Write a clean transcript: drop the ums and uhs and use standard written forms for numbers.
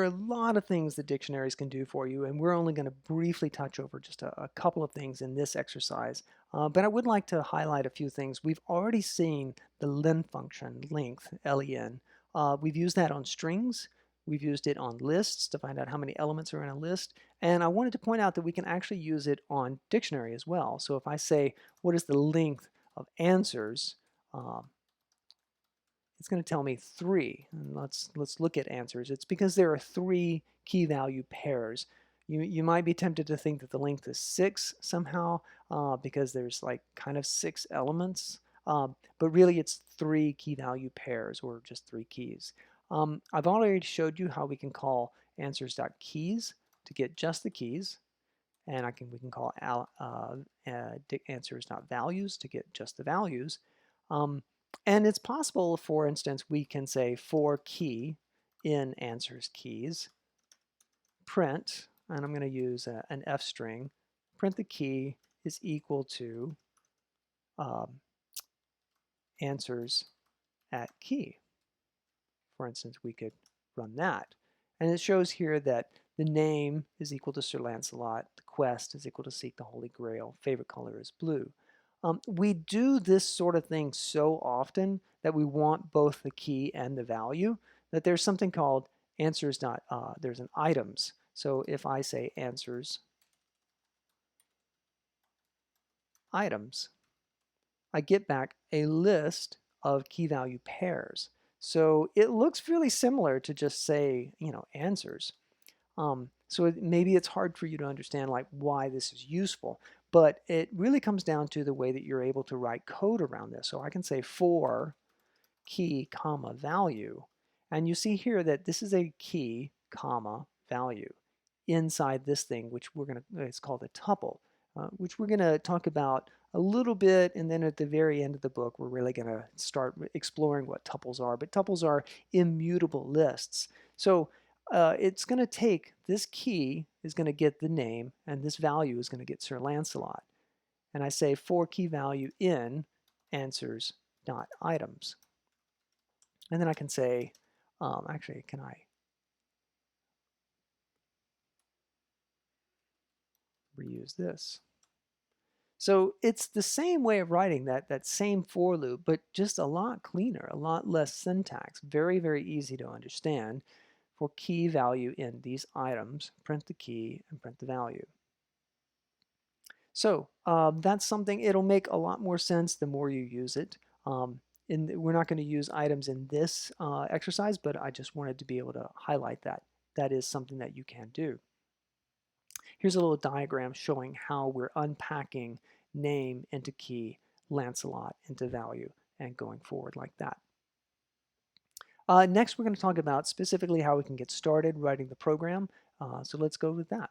There are a lot of things that dictionaries can do for you, and we're only going to briefly touch over just a couple of things in this exercise. But I would like to highlight a few things. We've already seen the len function, length, L-E-N. We've used that on strings. We've used it on lists to find out how many elements are in a list. And I wanted to point out that we can actually use it on dictionary as well. So if I say, what is the length of answers? It's going to tell me 3. And let's look at answers. It's because there are 3 key value pairs. You might be tempted to think that the length is 6 somehow because there's like kind of 6 elements, but really it's 3 key value pairs, or just 3 keys. I've already showed you how we can call answers.keys to get just the keys, and we can call answers.values to get just the values. And it's possible, for instance, we can say for key in answers keys, print, and I'm going to use an F string, print the key is equal to answers at key. For instance, we could run that. And it shows here that the name is equal to Sir Lancelot, the quest is equal to seek the Holy Grail, favorite color is blue. We do this sort of thing so often that we want both the key and the value that there's something called answers not, there's an items. So if I say answers items, I get back a list of key value pairs. So it looks really similar to just say, answers. So maybe it's hard for you to understand like why this is useful, but it really comes down to the way that you're able to write code around this. So I can say for key, comma, value, and you see here that this is a key, comma, value inside this thing, which it's called a tuple, which we're going to talk about a little bit, and then at the very end of the book, we're really going to start exploring what tuples are. But tuples are immutable lists. So it's going to take, this key is going to get the name, and this value is going to get Sir Lancelot. And I say for key value in answers dot items. And then I can say, actually, can I reuse this? So it's the same way of writing that same for loop, but just a lot cleaner, a lot less syntax. Very, very easy to understand. For key value in these items, print the key and print the value. So that's something, it'll make a lot more sense the more you use it. We're not going to use items in this exercise, but I just wanted to be able to highlight that. That is something that you can do. Here's a little diagram showing how we're unpacking name into key, Lancelot into value, and going forward like that. Next, we're going to talk about specifically how we can get started writing the program. So let's go with that.